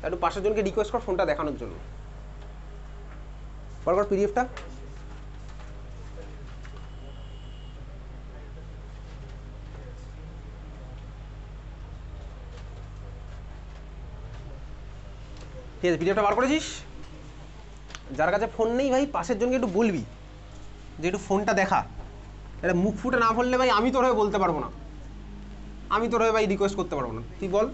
একটু পাশের জনকে রিকোয়েস্ট কর ফোনটা দেখানোর জন্য। পর কর পিডিএফটা। ঠিক আছে, পিডিএফটা বার করেছিস? যার কাছে ফোন নেই ভাই পাশের জনকে একটু বলবি যে একটু ফোনটা দেখা। এটা মুখ ফুটে না বললে ভাই আমি তোর হয়ে বলতে পারবো না, আমি তোর হয়ে ভাই রিকোয়েস্ট করতে পারবো না। তুই বল।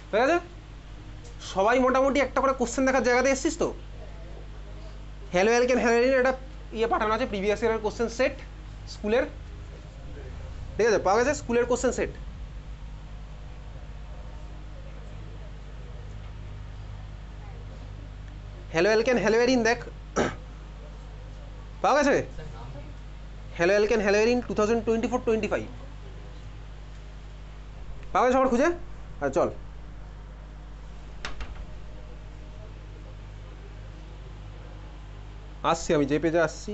ঠিক আছে, সবাই মোটামুটি একটা করে কোশ্চেন দেখার জায়গাতে এসছিস তো? হ্যালো অ্যালকেন হ্যালোরিন একটা ইয়ে পাঠানো আছে প্রিভিয়াস ইয়ারের কোশ্চেন সেট স্কুলের, ঠিক আছে? পাওয়া গেছে স্কুলের কোশ্চেন সেট। হ্যালো অ্যালকেন হ্যালোরিন দেখ পাওয়া গেছে। হ্যালো অ্যালকেন হ্যালোরিন 2024-25 পাওয়া গেছে সবার খুঁজে? আচ্ছা চল, আসছি আমি যে পেজে আসছি।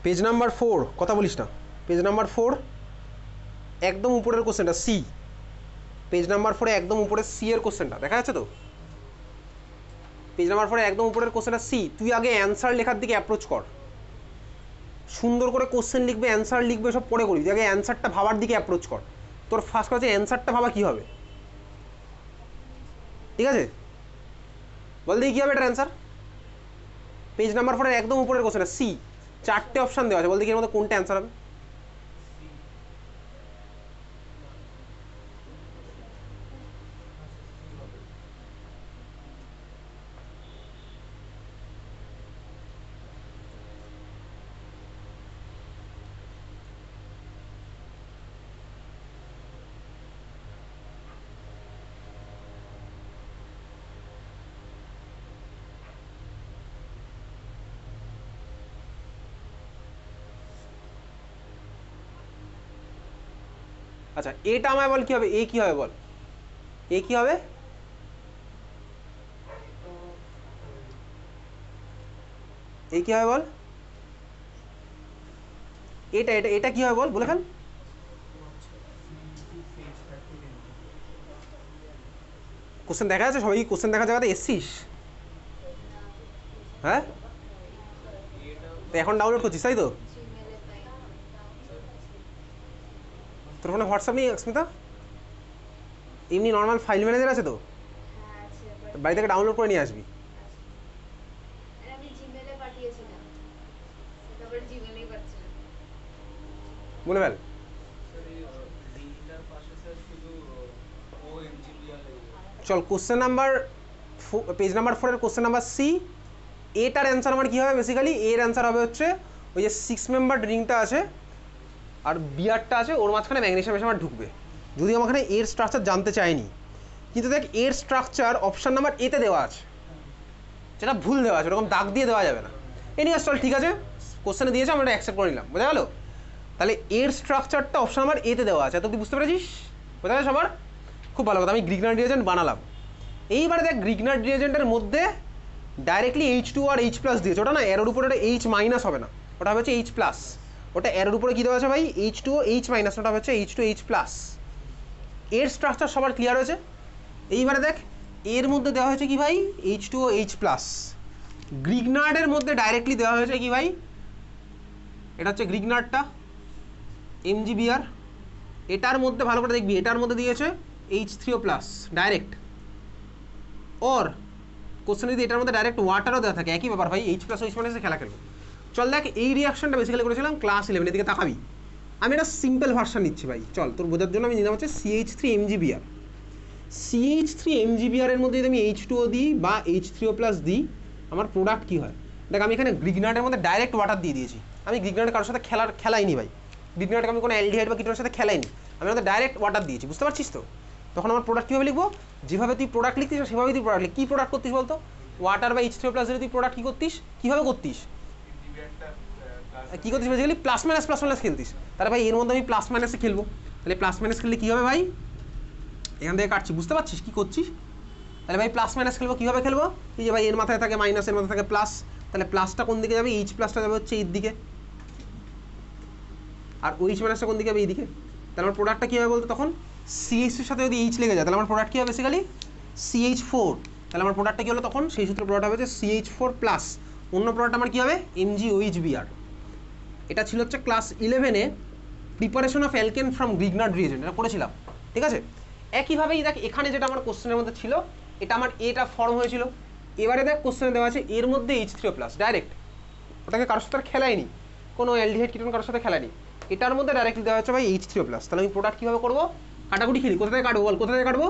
পেজ নাম্বার 4, কথা বলিস না। পেজ নাম্বার 4 একদম উপরের কোশ্চেনটা সি, পেজ নাম্বার 4 একদম উপরের সি এর কোশ্চেনটা দেখা যাচ্ছে তো? পেজ নাম্বার 4 একদম উপরের কোশ্চেনটা সি। তুই আগে অ্যান্সার লেখার দিকে অ্যাপ্রোচ কর। সুন্দর করে কোশ্চেন লিখবে, অ্যান্সার লিখবে, সব পরে করবি। তুই আগে অ্যান্সারটা ভাবার দিকে অ্যাপ্রোচ কর। তোর ফার্স্ট কাছে অ্যান্সারটা ভাবা কী হবে, ঠিক আছে? বল দেখি কী হবে এটার অ্যান্সার। পেজ নাম্বার 4 একদম উপরের কোশ্চেনটা সি, 4টে অপশান দেওয়া আছে। বল দেখি এর মধ্যে কোনটা অ্যান্সার হবে। আচ্ছা এটা আমায় বল কী হবে, এ কী হবে বল, এ কী হবে? এ কী হবে বল? এটা এটা এটা কী হবে বল, বলে ফেল। কোশ্চেন দেখা যাচ্ছে? সবাই কোশ্চেন দেখার জায়গাতে এসছিস? হ্যাঁ তো এখন ডাউনলোড করছিস তাই তো? তোর ফোনে হোয়াটসঅ্যাপ নেই স্মিতা? এমনি নর্মাল ফাইল ম্যানেজার আছে তো? বাড়ি থেকে ডাউনলোড করে নিয়ে আসবি। বলে ফেল। চল কোশ্চেন নাম্বার পেজ নাম্বার 4 এর কোশ্চেন নাম্বার সি, এটার অ্যান্সার আমার কী হবে? বেসিক্যালি এর অ্যান্সার হবে হচ্ছে ওই যে 6 মেম্বার রিংটা আছে আর বিয়ারটা আছে, ওর মাঝখানে ম্যাগনেসিয়াম এসে আমার ঢুকবে। যদি আমাকে এর স্ট্রাকচার জানতে চায়নি, কিন্তু দেখ এর স্ট্রাকচার অপশান নাম্বার এতে দেওয়া আছে, যেটা ভুল দেওয়া আছে, ওরকম দাগ দিয়ে দেওয়া যাবে না। এনিওয়েজ চল ঠিক আছে, কোশ্চেনে দিয়েছে আমরা অ্যাকসেপ্ট করে নিলাম, বোঝা গেল? তাহলে এর স্ট্রাকচারটা অপশান নাম্বার এতে দেওয়া আছে, এত তুই বুঝতে পেরেছিস? বোঝা গেছে সবার? খুব ভালো কথা, আমি গ্রিগনার রিয়েজেন্ট বানালাম। এইবারে দেখ গ্রিগনার রিয়েজেন্টের মধ্যে ডাইরেক্টলি H2 আর H+ দিয়েছে, ওটা না এরোর উপরে ওটা H- হবে না, ওটা হচ্ছে H+। ওটা এরোর উপরে কী দেওয়া আছে ভাই? H2O H-, ওটা হচ্ছে H2 H+। এর স্ট্রাকচার সবার ক্লিয়ার হয়েছে? এইবারে দেখ এর মধ্যে দেওয়া হয়েছে কি ভাই? H2O H+। গ্রিগনার্ডের মধ্যে ডাইরেক্টলি দেওয়া হয়েছে কি ভাই? এটা হচ্ছে গ্রিগনার্ডটা MgBr। এটার মধ্যে ভালো করে দেখবি, এটার মধ্যে দিয়েছে H3O+ ডাইরেক্ট। ওর কোশ্চেন যদি এটার মধ্যে ডাইরেক্ট ওয়াটারও দেওয়া থাকে, একই ব্যাপার ভাই, H+OH- খেলা খেলবো। চল দেখ এই রিয়াকশনটা বেসিক্যালি করেছিলাম ক্লাস 11, এদিকে তাকাবি। আমি একটা সিম্পল ভার্সন নিচ্ছি ভাই, চল তোর বোঝার জন্য আমি নিলাম হচ্ছে CH3MgBr। CH3MgBr এর মধ্যে যদি আমি H2O দিই বা H3O+ দিই, আমার প্রোডাক্ট কী হয়? দেখ আমি এখানে গ্রিগনার্ডের মধ্যে ডাইরেক্ট ওয়াটার দিয়ে দিয়েছি। আমি গ্রিগনার্ড কারোর সাথে খেলাইনি ভাই, গ্রিগনার্ডকে আমি কোনো অ্যালডিহাইড বা কিটোনের সাথে খেলাইনি, আমি ওদের ডাইরেক্ট ওয়াটার দিয়েছি, বুঝতে পারছিস তো? তখন আমার প্রোডাক্ট কীভাবে লিখবো? যেভাবে তুই প্রোডাক্ট লিখতিস সেভাবেই তুই প্রোডাক্ট লিখ। কী প্রোডাক্ট করতিস বলতো? ওয়াটার বা H3O+ যদি তুই প্রোডাক্ট কী করতিস, কীভাবে করতিস? কী করতিস বেসিক্যালি প্লাস মাইনাস খেলতিস। তাহলে ভাই এর মধ্যে আমি প্লাস মাইনাসে খেলবো, তাহলে প্লাস মাইনাস খেললে কী হবে ভাই, এখান থেকে কাটছি, বুঝতে পারছিস কী করছিস? তাহলে ভাই প্লাস মাইনাস খেলবো, কীভাবে খেলবো, এই যে ভাই এর মাথায় থাকে মাইনাস, এর মাথায় থাকে প্লাস, তাহলে প্লাসটা কোন দিকে যাবে, এইচ প্লাসটা যাবে হচ্ছে এর দিকে, আর ওইচ মাইনাসটা কোন দিকে যাবে এইদিকে। তাহলে আমার প্রোডাক্টটা কী হবে বলতো, তখন সিএইচ এর সাথে যদি এইচ লেগে যায় তাহলে আমার প্রোডাক্ট কী হবে বেসিক্যালি CH4, তাহলে আমার প্রোডাক্টটা কী হলো তখন, সেই সূত্রে প্রোডাক্ট হবে যে CH4 প্লাস অন্য প্রোডাক্ট আমার কী হবে MgOH-Br। এটা ছিল হচ্ছে ক্লাস 11-এ preparation of alkane from Grignard reagent, এটা করেছিলাম, ঠিক আছে। একইভাবেই দেখ এখানে যেটা আমার কোশ্চেনের মধ্যে ছিল, এটা আমার এটা ফর্ম হয়েছিল, এবারে দেখ কোশ্চেনে দেওয়া আছে এর মধ্যে H3O+, ডাইরেক্ট, ওটাকে কারোর সাথে খেলায়নি, কোনো অ্যালডিহাইড কিটোন কারোর সাথে খেলায়নি, এটার মধ্যে ডাইরেক্টলি দেওয়া হচ্ছে ভাই H3O+। তাহলে আমি প্রোডাক্ট কীভাবে করবো, কাটাকুটি খেলি, কোথা থেকে কাটবো বল, কোথা থেকে কাটবো,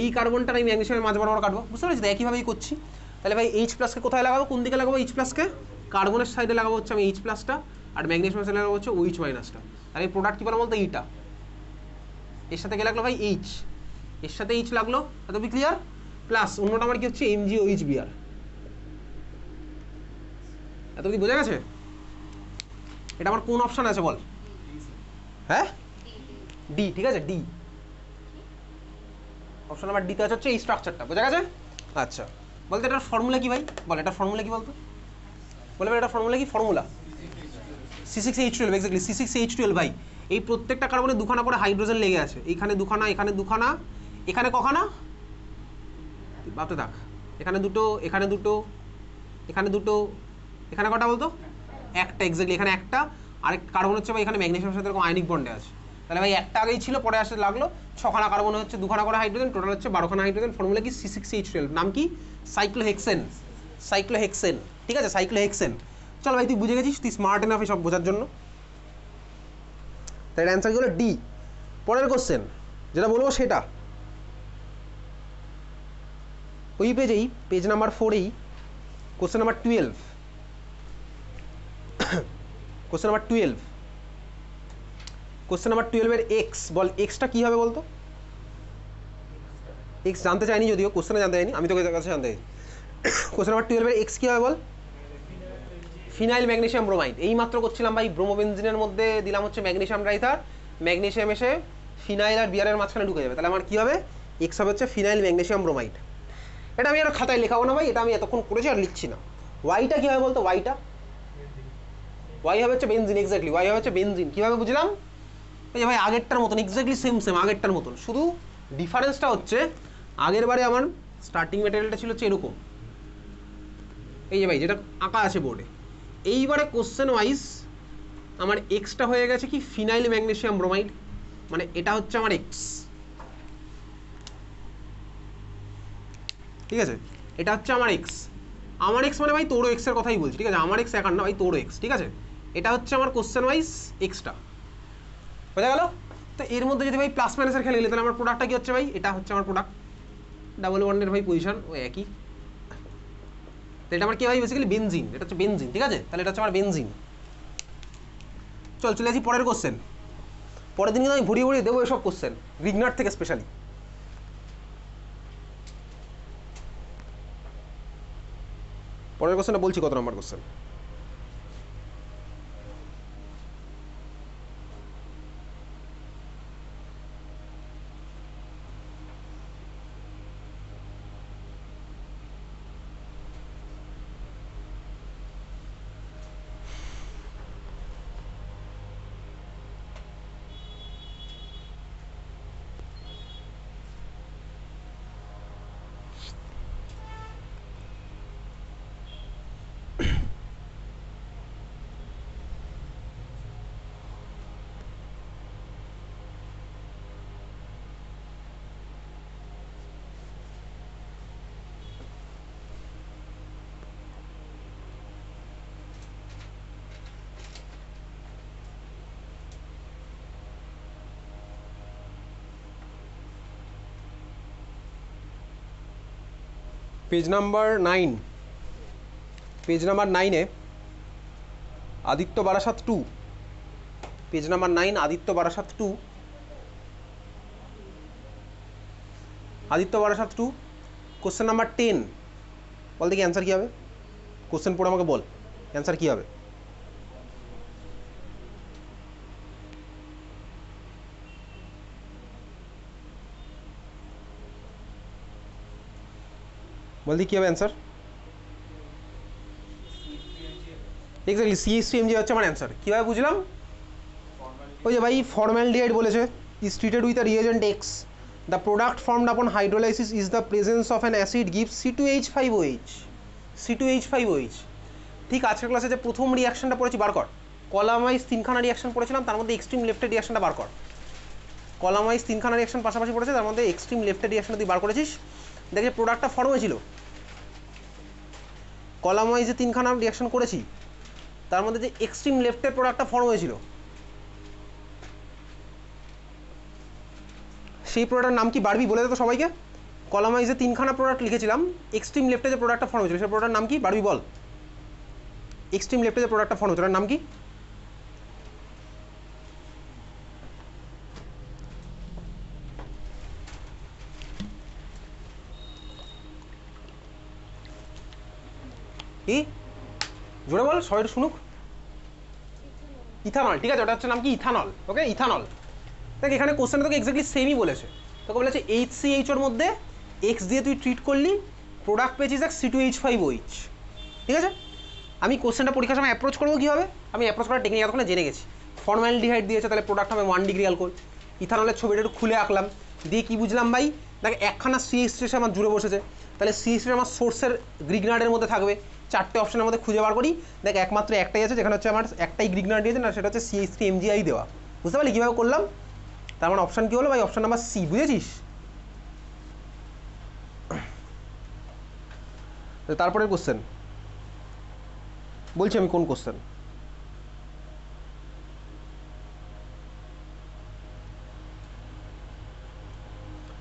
এই কার্বনটা আমি ম্যাগনেসিয়ামের মাঝ বরাবর কাটবো, বুঝতে পারছি, একইভাবেই করছি। তাহলে ভাই H+কে কোথায় লাগাবো, কোন দিকে লাগাবো H+কে, কার্বনের সাইডে লাগাবো হচ্ছে আমি H+টা, আর ম্যাগনেসিয়ামের সাইডে লাগাবো হচ্ছে OH-টা। তাহলে এই প্রোডাক্ট কী বলা বলতো এইটা, এর সাথে কে লাগলো ভাই H, এর সাথে H লাগলো, এতটুকু ক্লিয়ার, প্লাস অন্যটা আমার কি হচ্ছে MgOH-Br, এতটুকু বোঝা গেছে। এটা আমার কোন অপশান আছে বল, হ্যাঁ ডি, ঠিক আছে ডি, অপশন নাম্বার ডিতে আছে হচ্ছে এই স্ট্রাকচারটা, বোঝা গেছে। আচ্ছা বলতে এটার ফর্মুলা কি ভাই, বল এটার ফর্মুলা কি বলতো, বলে ভাই এটার ফর্মুলা কি, ফর্মুলা C6H12, এক্স্যাক্টলি C6H12 ভাই। এই প্রত্যেকটা কার্বনে দুখানা করে হাইড্রোজেন লেগে আছে, এইখানে দুখানা, এখানে দুখানা, এখানে কখানা ভাবতে থাক, এখানে দুটো, এখানে দুটো, এখানে দুটো, এখানে কটা বলতো একটা, এক্স্যাক্টলি এখানে একটা, আরেক কার্বন হচ্ছে ভাই এখানে ম্যাগনেসিয়ামের সাথে এরকম আয়নিক বন্ডে আছে, তাহলে ভাই একটা আগেই ছিল পরে আসতে লাগলো, ছখানা কার্বন হচ্ছে দুখানা করে হাইড্রোজেন, টোটাল হচ্ছে 12খানা হাইড্রোজেন, ফর্মুলা কি C6H12, নাম কি সাইক্লোহেক্সেন, সাইক্লোহেক্সেন, ঠিক আছে সাইক্লোহেক্সেন। চল ভাই তুই বুঝে গেছিস, তুই স্মার্ট এনাফ সব বোঝার জন্য, তাই অ্যান্সার কি হলো ডি। পরের কোশ্চেন যেটা বলবো সেটা ওই পেজেই, পেজ নাম্বার 4-এই question number 12, question number 12, question number 12-এর এক্স, বল এক্সটা কী হবে বলতো, এক্স জানতে চাইনি যদিও, কোশ্চেনে জানতে চাইনি, আমি তোকে কাছে জানতে চাই, কোশ্চেন নাম্বার 12-এর এক্স কী হবে বল, ফিনাইল ম্যাগনেসিয়াম ব্রোমাইড। এই মাত্র করছিলাম ভাই, ব্রোমোবেনজিনের মধ্যে দিলাম হচ্ছে ম্যাগনেসিয়াম রাইথার, ম্যাগনেসিয়াম এসে ফিনাইল আর বিয়ারের মাঝখানে ঢুকে যাবে, তাহলে আমার কী হবে এক্স হবে হচ্ছে ফিনাইল ম্যাগনেসিয়াম ব্রোমাইড। এটা আমি আর খাতায় লেখাবো না ভাই, এটা আমি এতক্ষণ করেছি আর লিখছি না। ওয়াইটা কী হবে বলতো, ওয়াইটা, ওয়াই হবে হচ্ছে বেনজিন, এক্স্যাক্টলি ওয়াই হবে হচ্ছে বেনজিন। কীভাবে বুঝলাম, এই যে ভাই আগেরটার মতন, এক্স্যাক্টলি সেম সেম আগেরটার মতন, শুধু ডিফারেন্সটা হচ্ছে আগের বারে আমার স্টার্টিং ম্যাটেরিয়ালটা ছিল হচ্ছে এরকম, এই যে ভাই যেটা আঁকা আছে বোর্ডে, এইবারে কোশ্চেন ওয়াইজ আমার এক্সটা হয়ে গেছে কি ফিনাইল ম্যাগনেসিয়াম ব্রোমাইড, মানে এটা হচ্ছে আমার এক্স, ঠিক আছে এটা হচ্ছে আমার এক্স, আমার এক্স মানে ভাই তোরও এক্সের কথাই বলছি, ঠিক আছে আমার এক্স একার না ভাই তোরও এক্স, ঠিক আছে এটা হচ্ছে আমার কোশ্চেন ওয়াইজ এক্সটা, বোঝা গেল। তো এর মধ্যে যদি ভাই প্লাস মাইনাসের খেলে গেলে তাহলে আমার প্রোডাক্টটা কি হচ্ছে ভাই, এটা হচ্ছে আমার প্রোডাক্ট, ডাবল বন্ডের ভাই পজিশন ওই একই, তো এটা আমার কি ভাই বেসিক্যালি বেনজিন, এটা হচ্ছে বেনজিন, ঠিক আছে তাহলে এটা হচ্ছে আমার বেনজিন। চলে আসি পরের কোশ্চেন, পরের দিন কিন্তু আমি ভরিয়ে ভরিয়ে দেবো এসব কোশ্চেন গ্রিগনার্ড থেকে স্পেশালি। পরের কোশ্চেনটা বলছি কত number question, page number 9, page number 9-এ Aditya Barasat 2, page number 9 Aditya Barasat 2, Aditya Barasat 2 question number 10, বল দেখি অ্যান্সার কী হবে, কোশ্চেন পড়ে আমাকে বল অ্যান্সার কী হবে। বলদি কী হবে অ্যান্সার? এক্স্যাক্টলি CH3MG হচ্ছে আমার অ্যান্সার। কীভাবে বুঝলাম? ওই যে ভাই ফর্মালডিহাইড বলেছে, is treated with a reagent X, the product formed upon hydrolysis is the presence of an acid gives C2H5OH। C2H5OH। ঠিক আজকের ক্লাসে যে প্রথম রিয়াকশনটা পড়েছি বার কর, কলাম ওয়াইজ তিনখানা রিয়াকশন পড়েছিলাম, তার মধ্যে এক্সট্রিম লেফটের রিয়াকশনটা বার কর। কলাম ওয়াইজ তিনখানা রিয়াকশন পাশাপাশি পড়েছে, তার মধ্যে এক্সট্রিম লেফটের রিয়াকশনটা তুই বার করেছিস। দেখে প্রোডাক্টটা ফর্ম হয়েছিল, কলাম ওয়াইজ যে তিনখানা রিয়াকশন করেছি তার মধ্যে যে এক্সট্রিম লেফটের প্রোডাক্টটা ফর্ম হয়েছিল সেই প্রোডাক্টের নাম কি বারবি? বলে তো সবাইকে। কলাম ওয়াইজে তিনখানা প্রোডাক্ট লিখেছিলাম, এক্সট্রিম লেফটে যে প্রোডাক্টটা ফর্ম হয়েছিল সেই প্রোডাক্টের নাম কি? বারবি বল। এক্সট্রিম লেফটে যে প্রোডাক্টটা ফর্ম হয়েছিল তার নাম কি? কি জোরে বল, সবাই শুনুক। ইথানল। ঠিক আছে, ওটা হচ্ছে নাম কি? ইথানল। ওকে, ইথানল। দেখ এখানে কোশ্চেনে তোকে এক্স্যাক্টলি সেমই বলেছে, তোকে বলেছে HCH ওর মধ্যে এক্স দিয়ে তুই ট্রিট করলি, প্রোডাক্ট পেয়েছিস দেখ C2H5OH। ঠিক আছে, আমি কোশ্চেনটা পরীক্ষার সময় অ্যাপ্রোচ করবো কীভাবে? আমি অ্যাপ্রোচ করার টেকনিক এতক্ষণে জেনে গেছি। ফর্মালডিহাইড দিয়েছে, তাহলে প্রোডাক্ট হবে 1 ডিগ্রি অ্যালকোহল। ইথানলের ছবিটা একটু খুলে আঁকলাম, দিয়ে কি বুঝলাম ভাই? দেখ একখানা CH3 আমার জুড়ে বসেছে, তাহলে CH3 আমার সোর্সের গ্রিগনার্ডের মধ্যে থাকবে। চারটে অপশনের মধ্যে খুঁজে বার করি, দেখ একমাত্র একটাই আছে যেখানে হচ্ছে আমার একটাই গ্রিগনার্ড দিয়েছে, না সেটা হচ্ছে CH3MgI দেওয়া। বুঝতে পারলি কীভাবে করলাম? তার মানে অপশান কী হলো ভাই? Option number C. বুঝেছিস? তারপরের কোশ্চেন বলছি আমি কোন question.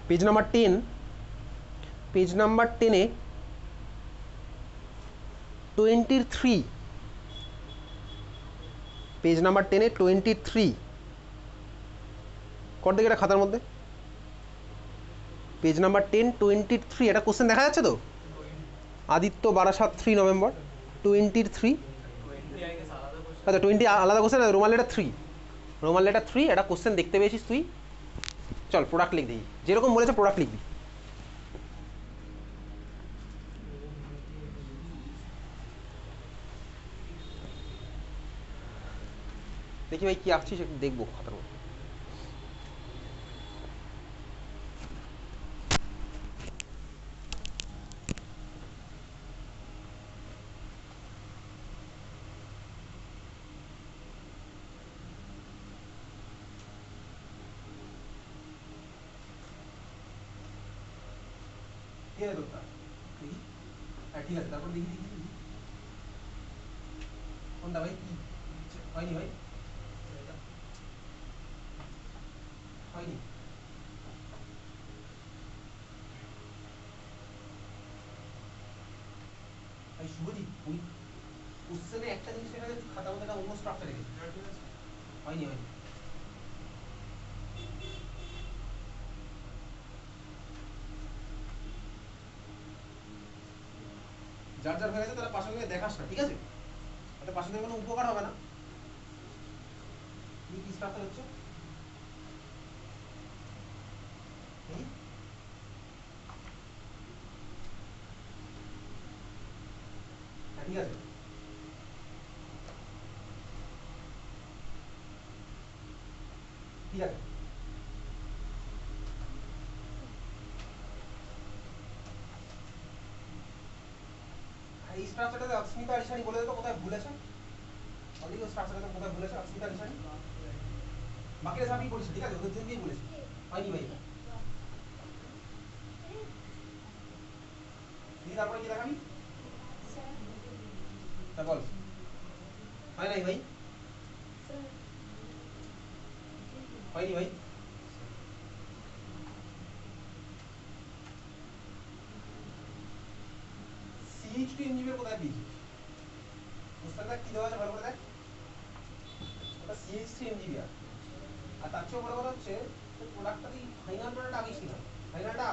Page number 10, page number 10-এ 23, পেজ নাম্বার 10-এ 23 কর দেখি এটা খাতার মধ্যে। পেজ নাম্বার 10, 23 এটা কোশ্চেন দেখা যাচ্ছে তো? আদিত্য বারাসাত 3 নভেম্বর 23। আচ্ছা 20 আলাদা question, Roman letter 3, Roman letter 3 এটা কোশ্চেন দেখতে পেয়েছিস তুই। চল প্রোডাক্ট লিখ দিই, যেরকম বলেছে প্রোডাক্ট লিখবি। দেখি ভাই কি আঁকছিস একটু দেখবো খাতার মধ্যে। ঠিক আছে দেখি, হ্যাঁ ঠিক আছে, তারপর দেখি দেখি কোনটা ভাই? কি হয়নি ভাই? হয়নি ভাই শুভজিৎ, ওই কোশ্চেনে একটা জিনিস দেখা যাচ্ছে, খাতার মধ্যে একটা অন্য স্ট্রাকচার রেখেছে। হয়নি হয়নি। যার যার হয়ে গেছে তারা পাশে থেকে দেখাস না, ঠিক আছে? তাতে পাশে থেকে কোনো উপকার হবে না। কি স্ট্রাকচার হচ্ছে? ঠিক আছে, ঠিক আছে। এই স্ট্রাকচারটাতে অস্মিতা আরিশানি বলে দিত কোথায় ভুল আছে। অলরেডি স্ট্রাকচারটা কোথায় ভুল আছে অস্মিতা আরিশানি। বাকিরা সবই বলেছে, ঠিক আছে, ওদের জন্যই বলেছে। হয়নি ভাই। তুই তারপরে কি দেখাবি? বল। হয় নাই ভাই? হয়নি ভাই? CH2MgB কোথায় পেয়েছিস? কোশ্চেনটা কি দেওয়া আছে ভালো করে দেখ। ওটা CH3MgB আর তার চেয়ে বড় কথা হচ্ছে প্রোডাক্টটা তুই ফাইনাল প্রোডাক্ট আগে ছিল, ফাইনালটা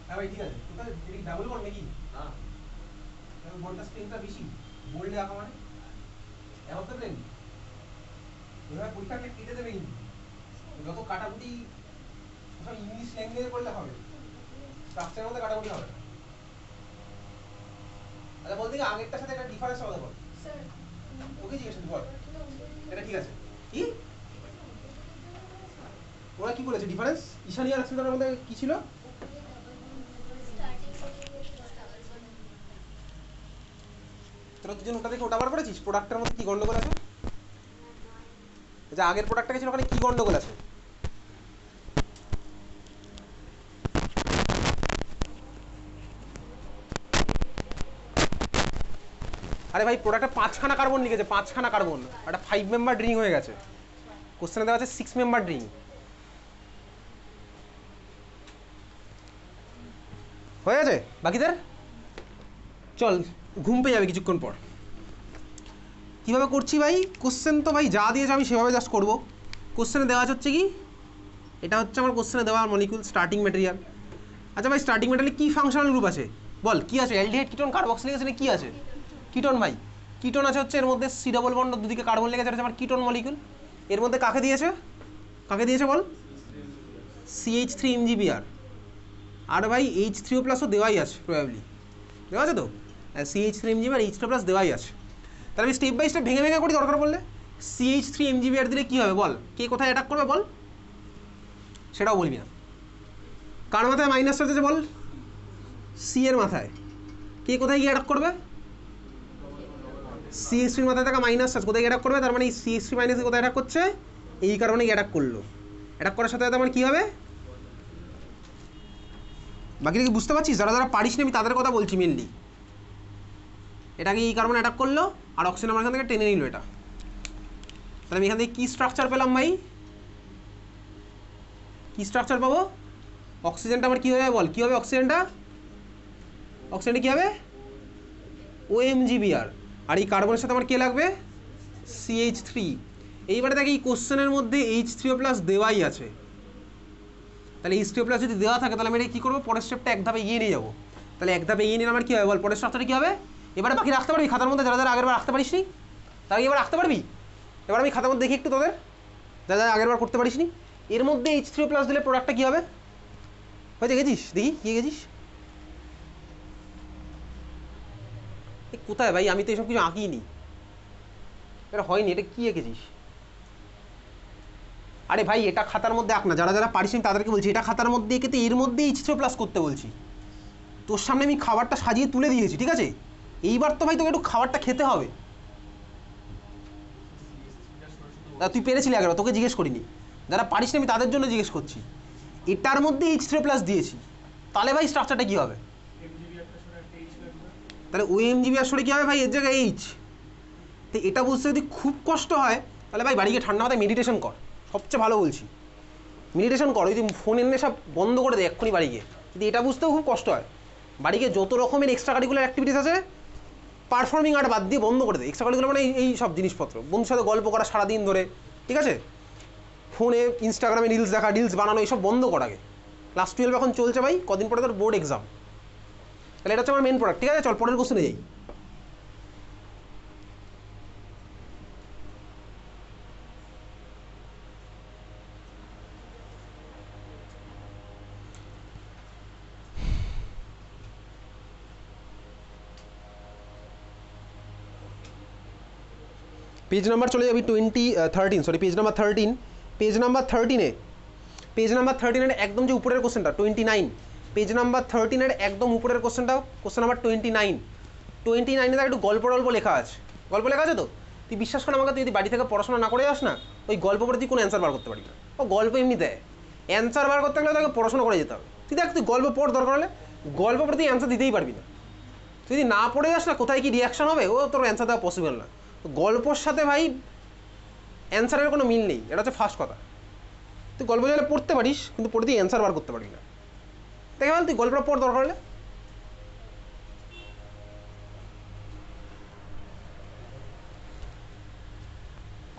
হ্যাঁ ভাই ঠিক আছে। তোর এটা ডাবল বন্ড নাকি? না, বন্ডটা স্ট্রেংথটা বেশি, বোল্ডে আঁকা মানে এমন তো প্লেন। এভাবে পরীক্ষাটা কেটে দেবে কিন্তু যত কাটাকুটি সব ইংলিশ ল্যাঙ্গুয়েজে করলে হবে, স্ট্রাকচারের মধ্যে কাটাকুটি হবে না। আচ্ছা বলতে আগেরটার সাথে একটা ডিফারেন্স হবে বল স্যার, ওকে জিজ্ঞেস বল এটা ঠিক আছে কি ওরা কি বলেছে ডিফারেন্স? ঈশানী আর অস্মিতার মধ্যে কি ছিল? তোরা দুজন ওটা দেখে ওটা বার করেছিস প্রোডাক্টের মধ্যে কি গন্ডগোল আছে? যে আগের প্রোডাক্টটা ছিল ওখানে কি গন্ডগোল আছে? আরে ভাই প্রোডাক্টে 5খানা কার্বন লিখেছে, 5খানা কার্বন, একটা 5 মেম্বার ড্রিং হয়ে গেছে। কোশ্চেনে দেওয়া আছে 6 মেম্বার ড্রিং। হয়ে গেছে বাকিদের? চল ঘুম পেয়ে যাবে কিছুক্ষণ পর। কীভাবে করছি ভাই? কোশ্চেন তো ভাই যা দিয়েছে আমি সেভাবে জাস্ট করবো। কোশ্চেনে দেওয়া হচ্ছে কি, এটা হচ্ছে আমার কোশ্চেনে দেওয়া মলিকুল স্টার্টিং ম্যাটেরিয়াল। আচ্ছা ভাই স্টার্টিং ম্যাটেরিয়ালে কী ফাংশনাল গ্রুপ আছে বল? কি আছে? অ্যালডিহাইড, কিটোন, কার্বক্সিলিক অ্যাসিড, কি আছে? কিটোন ভাই। কিটোন আছে হচ্ছে এর মধ্যে সি ডবল বন্ড, দুদিকে কার্বন লেগেছে, এটা আমার কিটোন মলিকুল। এর মধ্যে কাকে দিয়েছে? কাকে দিয়েছে বল? CH3 MgBr। আর ভাই H3O+ দেওয়াই আছে প্রবাবলি, দেওয়া আছে তো? CH3 MgBr H2+ দেওয়াই আছে। তাহলে আমি স্টেপ বাই স্টেপ ভেঙে ভেঙে করি দরকার পড়লে। CH3 MgBr দিলে কী হবে বল? কে কোথায় অ্যাটাক করবে বল? সেটাও বলবি না। কার মাথায় মাইনাস চার্জ আছে বল? সি এর মাথায়। কে কোথায় গিয়ে অ্যাটাক করবে? CH3 মাথায় থাকা মাইনাস চার্জ কোথায় অ্যাটাক করবে? তার মানে এই CH3 মাইনাস কোথায় অ্যাটাক করছে? এই কারণে অ্যাটাক করলো। অ্যাটাক করার সাথে সাথে আমার কী হবে? বাকিটা কি বুঝতে পারছিস? যারা যারা পারিস না আমি তাদের কথা বলছি মেনলি। এটাকে এই কার্বন অ্যাটাক করলো আর অক্সিজেন আমার এখান থেকে টেনে নিল এটা। তাহলে আমি এখান থেকে কী স্ট্রাকচার পেলাম ভাই? কী স্ট্রাকচার পাবো? অক্সিজেনটা আমার কী হবে বল? কী হবে অক্সিজেনটা? অক্সিজেনটা কী হবে? OMgBr। আর এই কার্বনের সাথে আমার কে লাগবে? CH3। এইবারে দেখি এই কোশ্চেনের মধ্যে H3O+ দেওয়াই আছে। তাহলে H3O+ যদি দেওয়া থাকে তাহলে আমি এটা কী করবো? পরের স্টেপটা এক ধাপে এগিয়ে নিয়ে যাবো। তাহলে এক ধাপে এগিয়ে নিলে আমার কী হবে বল? পরের স্ট্রাকচারটা কী হবে? এবারে বাকি রাখতে পারবি খাতার মধ্যে? যারা যারা আগের বার রাখতে পারিস নি তারা এবার রাখতে পারবি? এবার আমি খাতার মধ্যে দেখি একটু তোদের যারা যারা আগের বার করতে পারিস নি। এর মধ্যে H3O+ দিলে প্রোডাক্টটা কী হবে? হয়তো গেছিস দেখি কী গেছিস? কোথায় ভাই? আমি তো এসব কিছু আঁকিনি, এটা হয়নি। এটা কী এঁকেছিস? আরে ভাই এটা খাতার মধ্যে আঁক না। যারা যারা পারিস আমি তাদেরকে বলছি এটা খাতার মধ্যে এঁকে তো এর মধ্যে H3O+ করতে বলছি। তোর সামনে আমি খাবারটা সাজিয়ে তুলে দিয়েছি, ঠিক আছে? এইবার তো ভাই তোকে একটু খাবারটা খেতে হবে। তুই পেরেছিলি আগের, তোকে জিজ্ঞেস করিনি। যারা পারিস না আমি তাদের জন্য জিজ্ঞেস করছি। এটার মধ্যে H3O+ দিয়েছি, তাহলে ভাই স্ট্রাকচারটা কী হবে? তাহলে OMgBr সরে কী হবে ভাই? এর জায়গায় H। তো এটা বুঝতে যদি খুব কষ্ট হয় তাহলে ভাই বাড়ি গিয়ে ঠান্ডা মাথায় মেডিটেশন কর, সবচেয়ে ভালো বলছি। মেডিটেশন কর, যদি ফোন এনে সব বন্ধ করে দেয় এক্ষুনি বাড়ি গিয়ে। যদি এটা বুঝতেও খুব কষ্ট হয়, বাড়ি গিয়ে যত রকমের এক্সট্রা কারিকুলার অ্যাক্টিভিটিস আছে পারফর্মিং আর্ট বাদ দিয়ে বন্ধ করে দেয়। এক্সট্রা কারিকুলার মানে এই সব জিনিসপত্র, বন্ধুর সাথে গল্প করা সারাদিন ধরে, ঠিক আছে? ফোনে ইনস্টাগ্রামে রিলস দেখা, রিলস বানানো, এইসব বন্ধ কর আগে। ক্লাস 12 এখন চলছে ভাই, কদিন পরে তোর বোর্ড এক্সাম। তাহলে এটা হচ্ছে আমার মেন প্রোডাক্ট, ঠিক আছে? চল পরের কোশ্চেনে যাই। পেজ নাম্বার চলে যাবি 13, sorry page number 13। Page number 13-এর একদম যে উপরের কোশ্চেনটা 29, পেজ নাম্বার 13-এর একদম উপরের কোশ্চেনটা, কোশ্চেন নাম্বার 29-এ একটু গল্প লেখা আছে। গল্প লেখা আছে তো? তুই বিশ্বাস কর আমাকে, তুই যদি বাড়ি থেকে পড়াশোনা না করে যাস না, ওই গল্প পড়ে তুই কোনো অ্যান্সার বার করতে পারবি না। ও গল্প এমনি দেয়, অ্যান্সার বার করতে গেলে তোকে পড়াশোনা করে যেতে হবে। তুই দেখ, তুই গল্প পড়, দরকার হলে গল্প পড়ে তুই অ্যান্সার দিতেই পারবি না। তুই যদি না পড়ে যাস না, কোথায় কি রিয়াকশন হবে ও তোর অ্যান্সার দেওয়া পসিবল না। গল্পর সাথে ভাই অ্যান্সারের কোনো মিল নেই, এটা হচ্ছে ফার্স্ট কথা। তুই গল্প চাইলে পড়তে পারিস, কিন্তু পড়ে তুই অ্যান্সার বার করতে পারবি না। দেখে বল, তুই গল্পটা পড় দরকার হলে।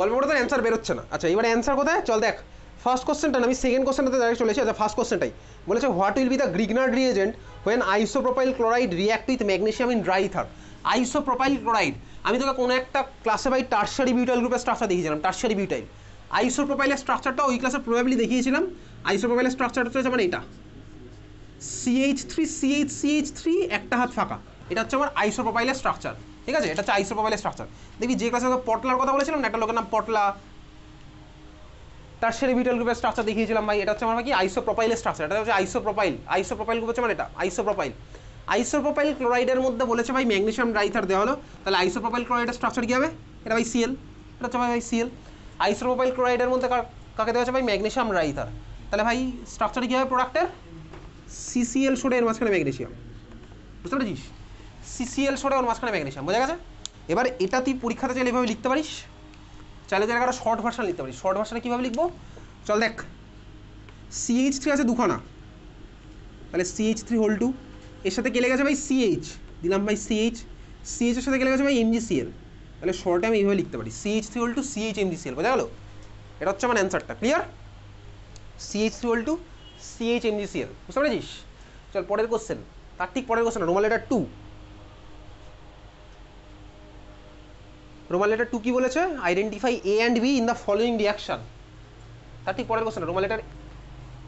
গল্প পড়ে তোর অ্যান্সার বেরোচ্ছে না। আচ্ছা এবার অ্যান্সার কোথায়? চল দেখ, ফার্স্ট কোশ্চেনটা না, আমি সেকেন্ড কোশ্চেনটাতে ডাইরেক্ট চলেছি। আচ্ছা ফার্স্ট কোশ্চেনটাই বলেছে, what will be the Grignard reagent when isopropyl chloride react with magnesium in dry ether? Isopropyl chloride, আমি তোকে কোনো একটা ক্লাসে ভাই টারশারি বিউটাইল গ্রুপের স্ট্রাকচার দেখিয়েছিলাম, টারশারি বিউটাইল। আইসোপ্রোপাইলের স্ট্রাকচারটা ওই ক্লাসে প্রবাবলি দেখিয়েছিলাম। আইসোপ্রোপাইলের স্ট্রাকচারটা হচ্ছে মানে এটা CH3 একটা হাত ফাঁকা, এটা হচ্ছে আমার আইসোপ্রোপাইলের স্ট্রাকচার। ঠিক আছে, এটা হচ্ছে আইসোপ্রোপাইলের স্ট্রাকচার। দেখবি যে ক্লাসে পটলার কথা বলেছিলাম না, একটা লোকের নাম পটলা, টারশিয়ারি বিটাল গ্রুপের স্ট্রাকচার দেখিয়েছিলাম ভাই, এটা হচ্ছে আমার কি আইসোপ্রোপাইলের স্ট্রাকচার। এটা হচ্ছে আইসোপ্রোপাইল গ্রুপ হচ্ছে মানে এটা আইসোপ্রোপাইল ক্লোরাইডের মধ্যে বলেছে ভাই ম্যাগনেসিয়াম ডাইথার দেওয়া হলো, তাহলে আইসোপ্রোপাইল ক্লোরাইডের স্ট্রাকচার কি হবে? এটা ভাই Cl, এটা হচ্ছে ভাই Cl। আইসোপ্রোপাইল ক্লোরাইডের মধ্যে কাকে দেওয়া হচ্ছে ভাই ম্যাগনেসিয়াম ডাইথার, তাহলে ভাই স্ট্রাকচারটা কি হবে প্রোডাক্টের? CCl সরে এর মাঝখানে ম্যাগনেসিয়াম, বুঝতে পেরেছিস? CCl সরে ওর মাঝখানে ম্যাগনেসিয়াম, বোঝা গেছে? এবার এটা তুই পরীক্ষাতে চাইলে এভাবে লিখতে পারিস, চাইলে তুই একটা শর্ট ভার্সন লিখতে পারিস। শর্ট ভার্সনে কীভাবে লিখবো চল দেখ। CH3 আছে দুখানা, তাহলে CH3 হোল 2, এর সাথে কে লেগেছে ভাই CH, দিলাম ভাই CH এর সাথে কে লেগেছে ভাই MgCl, তাহলে শর্টে আমি এইভাবে লিখতে পারি CH3 হোল 2 CH MgCl, বোঝা গেল? এটা হচ্ছে আমার অ্যান্সারটা, clear? CH3 whole 2 CH MgCl, বুঝতে পেরেছিস? চল পরের কোশ্চেন, তার ঠিক পরের question, Roman letter 2। Roman letter 2 কি বলেছে? Identify A and B in the following reaction. তার ঠিক পরের question, Roman letter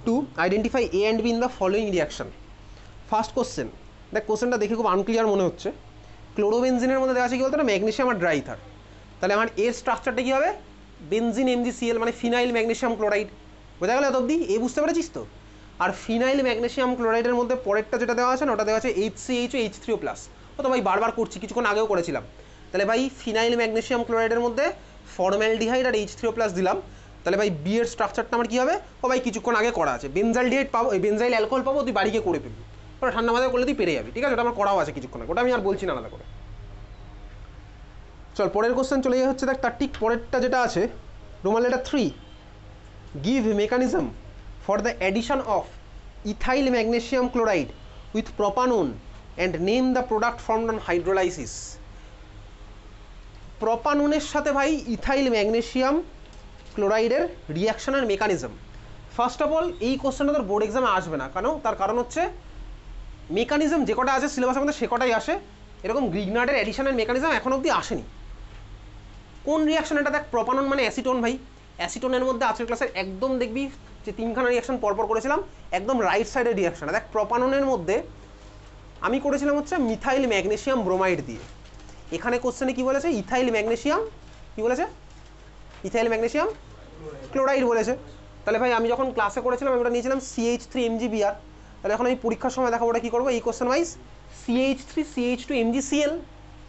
2, identify A and B in the following reaction. First question, দেখ কোশ্চেনটা দেখে খুব আনক্লিয়ার মনে হচ্ছে। ক্লোরোবেনজিনের মধ্যে দেওয়া আছে কি বলতো না, ম্যাগনেসিয়াম আর ড্রাইথার, তাহলে আমার এর স্ট্রাকচারটা কি হবে? বেনজিন MgCl মানে ফিনাইল ম্যাগনেসিয়াম ক্লোরাইড, বোঝা গেল এত অবধি? এ বুঝতে পেরেছিস তো? আর ফিনাইল ম্যাগনেসিয়াম ক্লোরাইডের মধ্যে পরেরটা যেটা দেওয়া আছে না, ওটা দেওয়া আছে HCH ও H3O+, ও তো ভাই বারবার করছি, কিছুক্ষণ আগেও করেছিলাম। তাহলে ভাই ফিনাইল ম্যাগনেসিয়াম ক্লোরাইডের মধ্যে ফর্মালডিহাইড আর H3O+ দিলাম, তাহলে ভাই বি এর স্ট্রাকচারটা আমার কি হবে? ও ভাই কিছুক্ষণ আগে করা আছে, বেনজাইলডিহাইড পাবো, বেনজাইল অ্যালকোহল পাবো, তুই বাড়ি গিয়ে করে ফেলবি, ওটা ঠান্ডা মাথায় করলে তুই পেরে যাবি, ঠিক আছে? ওটা আমার করাও আছে কিছুক্ষণ আগে, ওটা আমি আর বলছি না আলাদা করে। চল পরের কোশ্চেন চলে যাওয়া হচ্ছে, দেখ তার ঠিক পরেরটা যেটা আছে, Roman letter 3, give mechanism for the addition of ethyl magnesium chloride with propanone and name the product formed on hydrolysis. প্রপাননের সাথে ভাই ইথাইল ম্যাগনেসিয়াম ক্লোরাইডের রিয়াকশনের মেকানিজম। ফার্স্ট অফ অল এই কোশ্চেনটা তোর বোর্ড এক্সামে আসবে না, তার কারণ হচ্ছে মেকানিজম যে কটা আছে সিলেবাসের মধ্যে সে কটাই আসে, এরকম গ্রিগনার্ডের অ্যাডিশনের মেকানিজম এখন অবধি আসেনি। কোন রিয়াকশন এটা? দেখ প্রপানন মানে অ্যাসিটোন ভাই, অ্যাসিটোনের মধ্যে আজকের ক্লাসের একদম দেখবি যে তিনখানা রিয়াকশন পরপর করেছিলাম, একদম রাইট সাইডের রিয়াকশন। দেখ প্রপাননের মধ্যে আমি করেছিলাম হচ্ছে মিথাইল ম্যাগনেসিয়াম ব্রোমাইড দিয়ে, এখানে কোশ্চেনে কি বলেছে? ইথাইল ম্যাগনেসিয়াম কি বলেছে? ইথাইল ম্যাগনেসিয়াম ক্লোরাইড বলেছে। তাহলে ভাই আমি যখন ক্লাসে করেছিলাম আমি ওটা নিয়েছিলাম CH3 MgBr, তাহলে এখন আমি পরীক্ষার সময় দেখাবো ওটা কী করবো, এই question wise CH3 CH2 MgCl,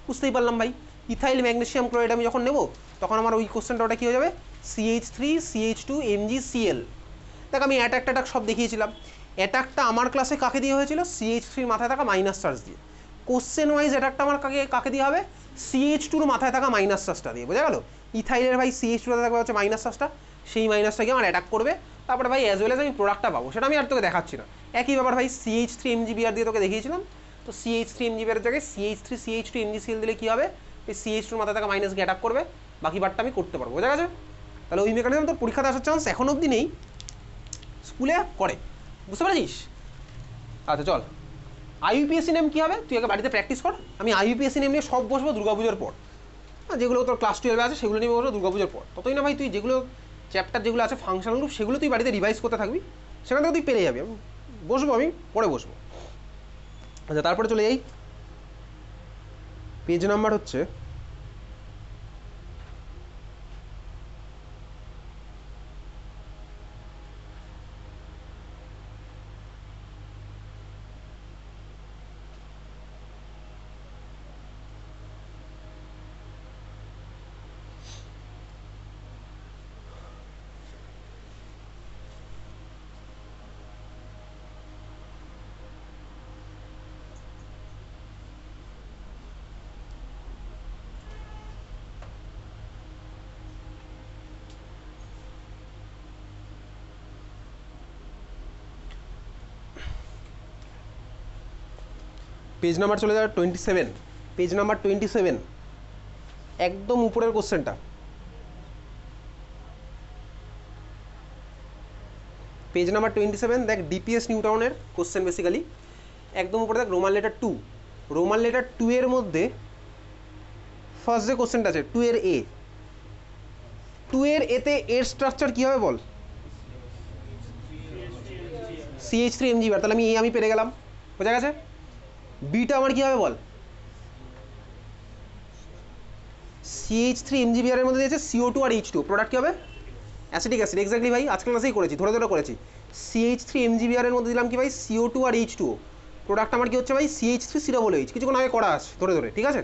বুঝতেই পারলাম ভাই। ইথাইল ম্যাগনেসিয়াম ক্লোরাইড আমি যখন নেবো তখন আমার ওই কোশ্চেনটা ওটা কী হয়ে যাবে? CH3 CH2 MgCl। দেখ আমি অ্যাটাক সব দেখিয়েছিলাম, অ্যাটাকটা আমার ক্লাসে কাকে দিয়ে হয়েছিল? CH3 মাথায় থাকা মাইনাস চার্জ দিয়ে। কোশ্চেন ওয়াইজ অ্যাটাকটা আমার কাকে দিয়ে হবে? CH2 মাথায় থাকা মাইনাস চার্জটা দিয়ে, বোঝা গেল? ইথাইলের ভাই CH2 থাকবে হচ্ছে মাইনাস চার্জটা, সেই মাইনাসটাকে আমার অ্যাটাক করবে, তারপরে ভাই অ্যাজ ওয়েল এজ আমি প্রোডাক্টটা পাবো, সেটা আমি আর তোকে দেখাচ্ছি না। একই ব্যাপার ভাই CH3 MgBr দিয়ে তোকে দেখিয়েছিলাম, তো CH3 MgBr এর জায়গায় CH3 CH2 MgCl দিলে কী হবে? এই CH2 মাথায় থাকা মাইনাসকে অ্যাটাক করবে, বাকি বারটা আমি করতে পারবো, বোঝা গেছে? তাহলে ওই মেকানিজম তোর পরীক্ষাতে আসার চান্স এখন অবধি নেই, স্কুলে করে, বুঝতে পারছিস? আচ্ছা চল, IUPAC নেম কী হবে তুই আগে বাড়িতে প্র্যাকটিস কর। আমি IUPAC নেম নিয়ে সব বসবো দুর্গাপুজোর পর, যেগুলো তোর ক্লাস 12 আছে সেগুলো নিয়ে বসবো দুর্গাপুজোর পর। ততই না ভাই তুই যেগুলো চ্যাপ্টার যেগুলো আছে ফাংশনাল গ্রুপ সেগুলো তুই বাড়িতে রিভাইজ করতে থাকবি, সেখান থেকে তুই পেরে যাবি। আমি বসবো, আমি পরে বসবো। আচ্ছা তারপরে চলে যাই, পেজ নাম্বার হচ্ছে পেজ নাম্বার চলে যাবে 27, পেজ নাম্বার 27 একদম উপরের কোশ্চেনটা, পেজ নাম্বার 27 দেখ ডিপিএস নিউটাউনের কোশ্চেন বেসিক্যালি একদম উপরে দেখ রোমান লেটার 2, রোমান লেটার 2 এর মধ্যে ফার্স্ট যে কোশ্চেনটা আছে 2 এর A, 2 এর এতে এর স্ট্রাকচার কি হবে বল? CH3 MgBr, তাহলে আমি পেরে গেলাম, বোঝা গেছে? বিটা আমার কি হবে বল? CH3 MgBr এর মধ্যে দিয়েছে CO2 আর H2, প্রোডাক্ট কি হবে? Acetic acid. এক্স্যাক্টলি ভাই, আজকাল ক্লাসেই করেছি, ধরে ধরে করেছি। CH3 MgBr এর মধ্যে দিলাম কি ভাই? CO2 আর H2O, প্রোডাক্ট আমার কি হচ্ছে ভাই? CH3COOH, কিছুক্ষণ আগে করা আছে ধরে ধরে, ঠিক আছে?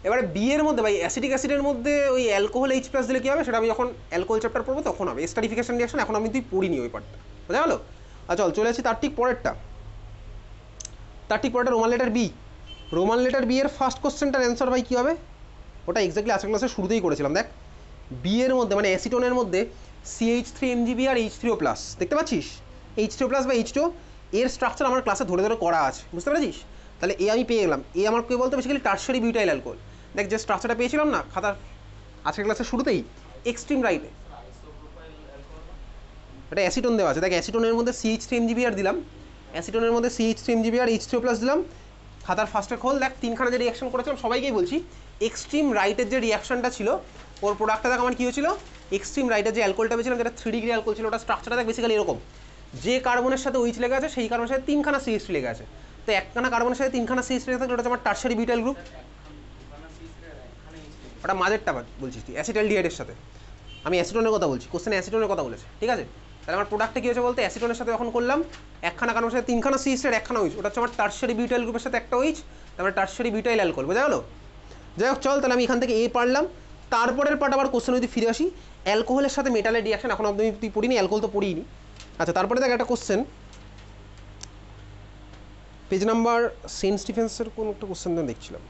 এবারে বি এর মধ্যে ভাই অ্যাসিটিক অ্যাসিডের মধ্যে ওই অ্যালকোহল H+ দিলে কি হবে সেটা আমি যখন অ্যালকোহল চ্যাপ্টার পড়বো তখন হবে। এস্টারিফিকেশন রিঅ্যাকশন এখন আমি তুই পড়িনি ওই পার্টটা, বোঝা গেল? আর চল চলে আসি তার ঠিক পরেরটা। তার ঠিক পরেরটা Roman letter B. Roman letter B এর ফার্স্ট কোশ্চেনটার অ্যান্সার ভাই কী হবে? ওটা এক্স্যাক্টলি আজকের ক্লাসে শুরুতেই করেছিলাম। দেখ, বি এর মধ্যে মানে অ্যাসিটোনের মধ্যে CH3MgBr H3O+, দেখতে পাচ্ছিস? H3O+ বা H2O, এর স্ট্রাকচার আমার ক্লাসে ধরে ধরে করা আছে, বুঝতে পেরেছিস? তাহলে এ আমি পেয়ে গেলাম। এ আমার কে বলতে বেসিক্যালি টারশারি বিউটাইল অ্যালকোহল। দেখ যে স্ট্রাকচারটা পেয়েছিলাম না খাতার আজকের ক্লাসের শুরুতেই, এক্সট্রিম রাইটে এটা অ্যাসিটোন দেওয়া আছে। দেখ অ্যাসিটোনের মধ্যে CH3MgBr দিলাম, অ্যাসিটোনের মধ্যে CH3MgBr H3O+ দিলাম। খাতার ফার্স্টে খোল, দেখ তিনখানা যে রিয়াকশন করেছিলাম সবাইকেই বলছি, এক্সট্রিম রাইটের যে রিয়াকশনটা ছিল ওর প্রোডাক্টটা দেখ আমার কী হয়েছিল? এক্সট্রিম রাইটের যে অ্যালকোহলটা পেয়েছিলাম যেটা 3 ডিগ্রি অ্যালকোহল ছিল, ওটা স্ট্রাকচারটা দেখ বেসিক্যালি এরকম, যে কার্বনের সাথে OH লেগে আছে সেই কার্বনের সাথে তিনখানা CH3 লেগে আছে। তো একখানা কার্বনের সাথে তিনখানা CH3 লেগে থাকলে ওটা হচ্ছে আমার টারশারি বিউটাইল গ্রুপ। ওটা মাঝেরটা বলছিস তুই অ্যাসিটালডিহাইডের সাথে, আমি অ্যাসিটোনের কথা বলছি, কোশ্চেনে অ্যাসিটোনের কথা বলেছে, ঠিক আছে? তাহলে আমার প্রোডাক্টটা কী হয়েছে বলতে, অ্যাসিটোনের সাথে যখন করলাম একখানা কার্বনের সাথে তিনখানা CH3 আর একখানা OH, ওটা হচ্ছে আমার টারশারি বিউটাইল গ্রুপের সাথে একটা OH, তারপরে টারশারি বিউটাইল অ্যালকোহল, বোঝা গেল? যাই হোক চল, তাহলে আমি এখান থেকে এ পারলাম। তারপরের পার্ট আবার কোশ্চেন যদি ফিরে আসি, অ্যালকোহলের সাথে মেটালের রিয়াকশন এখন অব্দি তুই পড়িনি, অ্যালকোহল তো পড়িনি। আচ্ছা তারপরে দেখ একটা কোশ্চেন, পেজ নাম্বার সেন্ট স্টিফেন্সের কোন একটা কোশ্চেন দেখছিলাম।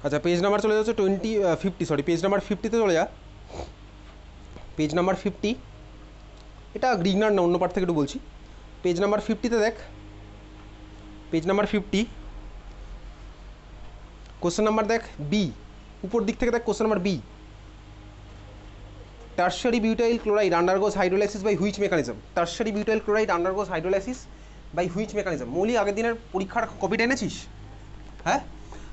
আচ্ছা পেজ নাম্বার চলে যাচ্ছে 50, পেজ নাম্বার 50-তে চলে যা। পেজ নাম্বার 50, এটা গ্রিগনার না অন্য পার্ট থেকে একটু বলছি। পেজ নাম্বার 50-তে দেখ, পেজ নাম্বার 50 কোশ্চেন নাম্বার দেখ বি, উপর দিক থেকে দেখ question number B. Tertiary butyl chloride undergoes hydrolysis by which mechanism? Tertiary butyl chloride undergoes hydrolysis by which mechanism? Mouli আগের দিনের পরীক্ষার কপিটা এনেছিস? হ্যাঁ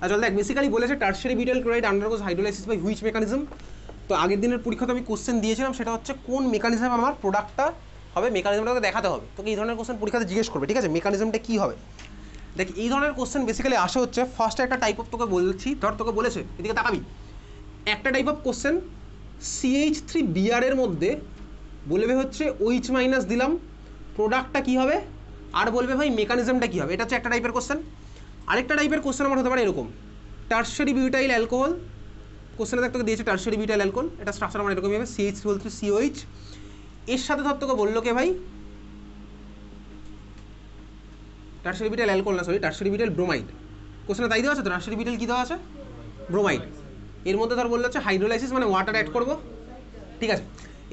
আসলে দেখ বেসিক্যালি বলেছে tertiary butyl chloride undergoes hydrolysis by which mechanism. তো আগের দিনের পরীক্ষাতে আমি কোশ্চেন দিয়েছিলাম, সেটা হচ্ছে কোন মেকানিজম আমার প্রোডাক্টটা হবে, মেকানিজমটাকে দেখাতে হবে। তোকে এই ধরনের কোশ্চেন পরীক্ষাতে জিজ্ঞেস করবে, ঠিক আছে? মেকানিজমটা কী হবে? দেখ এই ধরনের কোশ্চেন বেসিক্যালি আসে হচ্ছে ফার্স্টে একটা টাইপ অফ, তোকে বলছি ধর তোকে বলেছে এদিকে তাকাবি, একটা টাইপ অফ কোশ্চেন CH3Br এর মধ্যে বলবে হচ্ছে OH- দিলাম, প্রোডাক্টটা কী হবে, আর বলবে ভাই মেকানিজমটা কী হবে। এটা হচ্ছে একটা টাইপের কোশ্চেন। আরেকটা টাইপের কোশ্চেন আমার হতে পারে এরকম, টারশারি বিউটাইল অ্যালকোহল, কোশ্চেনে দেখ তোকে দিয়েছে টারশারি বিউটাইল অ্যালকোহল, এটা স্ট্রাকচার আমার এরকমই হবে CH3COH, এর সাথে ধর তোকে বললো কে ভাই টারশারি বিউটাইল অ্যালকোহল না, সরি টারশারি বিউটাইল ব্রোমাইড। কোশ্চেনে তাই দেওয়া আছে তো, টারশারি বিউটাইল কী দেওয়া আছে? ব্রোমাইড। এর মধ্যে ধর বললো হচ্ছে হাইড্রোলাইসিস মানে ওয়াটার অ্যাড করবো, ঠিক আছে?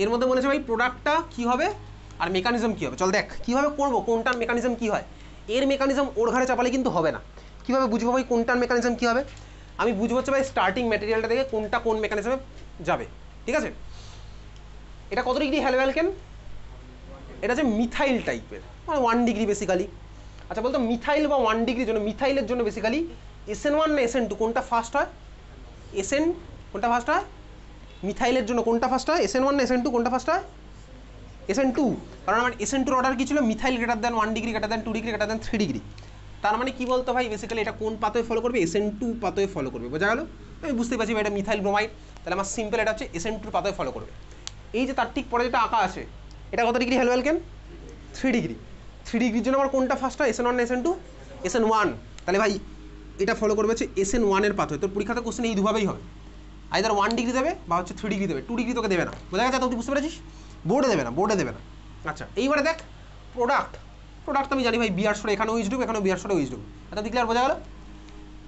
এর মধ্যে বলেছে ভাই প্রোডাক্টটা কী হবে আর মেকানিজম কী হবে। চল দেখ কীভাবে করবো, কোনটার মেকানিজম কী হয়। এর মেকানিজম ওর ঘাড়ে চাপালে কিন্তু হবে না। কীভাবে বুঝবো ভাই কোনটার মেকানিজম কী হবে? আমি বুঝবো হচ্ছে ভাই স্টার্টিং ম্যাটেরিয়ালটা থেকে কোনটা কোন মেকানিজমে যাবে, ঠিক আছে? এটা কত ডিগ্রি হ্যালো অ্যালকেন? এটা হচ্ছে মিথাইল টাইপের, মানে 1 ডিগ্রি বেসিক্যালি। আচ্ছা বলতো মিথাইল বা 1 ডিগ্রির জন্য, মিথাইলের জন্য বেসিক্যালি SN1 না SN2 কোনটা ফার্স্ট হয়? SN কোনটা ফার্স্ট হয়? মিথাইলের জন্য কোনটা ফার্স্ট হয়? SN1 না SN2 কোনটা ফার্স্ট হয়? SN2, কারণ আমার SN2 অর্ডার কী ছিল? Methyl greater than 1 degree, greater than 2 degree, greater than 3 degree. তার মানে কি বলতো ভাই, বেসিক্যালি এটা কোন পাথওয়ে ফলো করবে, SN2 পাথওয়ে ফলো করবে, বোঝা গেল? আমি বুঝতেই পারছি ভাই এটা মিথাইল ব্রোমাইড, তাহলে আমার সিম্পল এটা হচ্ছে SN2 পাথওয়ে ফলো করবে। এই যে তার ঠিক পরে যেটা আঁকা আছে, এটা কত ডিগ্রি হ্যালো অ্যালকেন? 3 ডিগ্রি। 3 ডিগ্রির জন্য আমার কোনটা ফার্স্ট হয়, SN1 না SN2? SN1। তাহলে ভাই এটা ফলো করবে হচ্ছে SN1 এর পাথওয়ে। তোর পরীক্ষাতে কোশ্চেন এই দুভাবেই হবে, আইদার 1 ডিগ্রি দেবে বা হচ্ছে 3 ডিগ্রি দেবে, 2 ডিগ্রি তোকে দেবে না, বোঝা গেছে? তুই বুঝতে পেরেছিস? বোর্ডে দেবে না, বোর্ডে দেবে না। আচ্ছা এইবারে দেখ প্রোডাক্ট তো আমি জানি ভাই বিআরশোর এখানেও ইউজ ডুব, এখানেও বিআরশোর ইউজ ডুব, এটা দেখলে আর বোঝা গেল?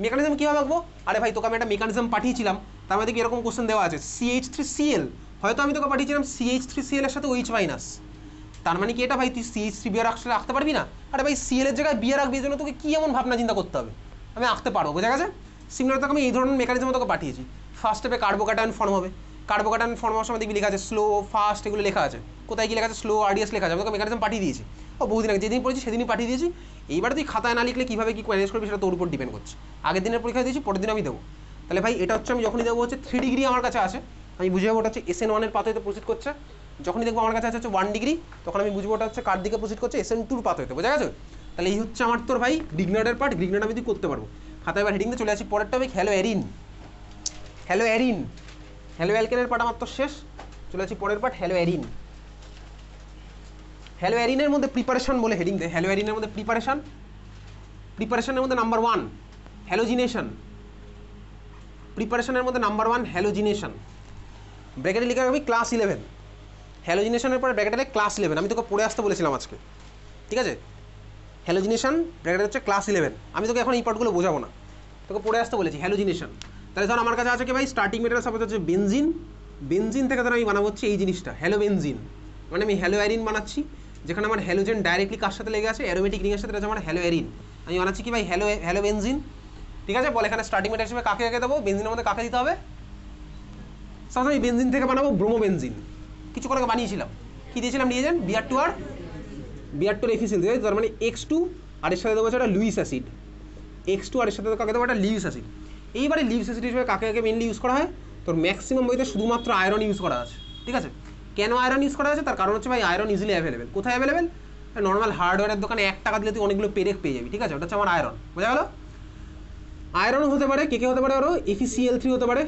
মেকানিজম কীভাবে আঁকবো? আরে ভাই তোকে আমি একটা মেকানিজম পাঠিয়েছিলাম, তার মধ্যে কি এরকম কোশ্চেন দেওয়া আছে CH3Cl, হয়তো আমি তোকে পাঠিয়েছিলাম CH3Cl এর সাথে OH মাইনাস, তার মানে কি এটা ভাই তুই CH3 বিয়ার রাখতে পারবি না? আরে ভাই Cl এর জায়গায় বিয়ার রাখবি, এর জন্য তোকে কি এমন ভাবনা চিন্তা করতে হবে? আমি আঁকতে পারবো, বোঝা গেছে? সিমিলার তোকে আমি এই ধরনের মেকানিজম তোকে পাঠিয়েছি। ফার্স্ট স্টেপে কার্বোক্যাটায়ন ফর্ম হবে, কার্বোক্যাটায়ন ফর্ম হওয়ার সময় দেখবি লেখা আছে স্লো, ফাস্ট, এগুলো লেখা আছে। কোথায় কি লেখা আছে? স্লো, RDS লেখা আছে। আমি তোকে মেকানিজম পাঠিয়ে দিয়েছি, ও বহুদিন আগে যেদিন পড়েছি সেদিনই পাঠিয়ে দিয়েছি। এইবার তুই খাতায় না লিখলে কীভাবে কী ম্যানেজ করবি সেটা তোর উপর ডিপেন্ড করছে। আগের দিনের পরীক্ষা দিয়েছি, পরের দিন আমি দেবো। তাহলে ভাই এটা হচ্ছে আমি যখনই দেবো হচ্ছে 3 ডিগ্রি আমার কাছে আছে, আমি বুঝে যাবো ওটা হচ্ছে SN1 এর পাথওয়েতে প্রসিড করছে। যখনই দেখবো আমার কাছে আছে হচ্ছে 1 ডিগ্রি, তখন আমি বুঝবো ওটা হচ্ছে কার দিকে প্রসিড করছে, SN2 পাথওয়েতে, বোঝা গেছে? তাহলে এই হচ্ছে আমার তোর ভাই গ্রিগনার্ডের পার্ট। গ্রিগনার্ড আমি তুই করতে পারবো। খাতায় এবার হেডিংতে চলে আসি, পরেরটা ভাই হ্যালো অ্যারিন। হ্যালো অ্যারিন, হ্যালো অ্যালকেনের পার্ট আমার তো শেষ, চলে আসি পরের পার্ট হ্যালো অ্যারিন। হ্যালো অ্যারিনের মধ্যে প্রিপারেশন বলে হেডিং দে। হ্যালো অ্যারিনের মধ্যে প্রিপারেশনের মধ্যে নাম্বার 1 হ্যালোজিনেশন। প্রিপারেশনের মধ্যে নাম্বার 1 হ্যালোজিনেশন। ব্র্যাকেটে লিখে রাখবি ক্লাস 11। হ্যালোজিনেশনের পরে ব্র্যাকেটে ক্লাস 11, আমি তোকে পড়ে আসতে বলেছিলাম আজকে, ঠিক আছে? হ্যালোজিনেশন ব্র্যাকেটে হচ্ছে ক্লাস 11। আমি তোকে এখন এই পার্টগুলো বোঝাবো না, তোকে পড়ে আসতে বলেছি হ্যালোজিনেশন। তাহলে ধর আমার কাছে আছে কি ভাই, স্টার্টিং মেটেরিয়াল সাপোজ হচ্ছে বেনজিন। বেনজিন থেকে ধর আমি বানাবো হচ্ছে এই জিনিসটা হ্যালো বেনজিন, মানে আমি হ্যালো অ্যারিন বানাচ্ছি, যেখানে আমার হ্যালোজেন ডাইরেক্টলি কার সাথে লেগে আছে, অ্যারোমেটিক রিংয়ের সাথে, আমার হ্যালো অ্যারিন। আমি বানাচ্ছি কি ভাই, হ্যালো বেনজিন, ঠিক আছে? বল এখানে স্টার্টিং মেটেরিয়াল হিসেবে কাকে দেবো, বেনজিনের মধ্যে কাকে দিতে হবে? সাপোজ আমি বেনজিন থেকে বানাবো ব্রোমোবেনজিন, কিছু করে বানিয়েছিলাম, কী দিয়েছিলাম রিয়েজেন্ট, Br2 আর Br2 এফিসিল, তার মানে X2, আর এর সাথে দেবো একটা লুইস অ্যাসিড। X2 আর এর সাথে কাকে দেবো, একটা লিউইস অ্যাসিড। এইবারে লিউইস অ্যাসিড হিসেবে কাকে মেনলি ইউজ করা হয়, তোর ম্যাক্সিমাম বইতে শুধুমাত্র আয়রন ইউজ করা আছে, ঠিক আছে? কেন আয়রন ইউজ করা আছে? তার কারণ হচ্ছে ভাই আয়রন ইজিলি অ্যাভেলেবেল। কোথায় অ্যাভেলেবেল? নর্মাল হার্ডওয়্যারের দোকানে 1 টাকা দিলে তুই অনেকগুলো পেরেক পেয়ে যাবি, ঠিক আছে? ওটা হচ্ছে আমার আয়রন, বোঝা গেল? আয়রন হতে পারে কে হতে পারে, আরও FeCl3 হতে পারে,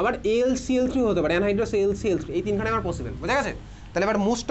আবার AlCl3 হতে পারে, অ্যানহাইড্রাস AlCl3, এই তিনখানে আমার পসিবল, বোঝা গেছে? তাহলে এবার মোস্ট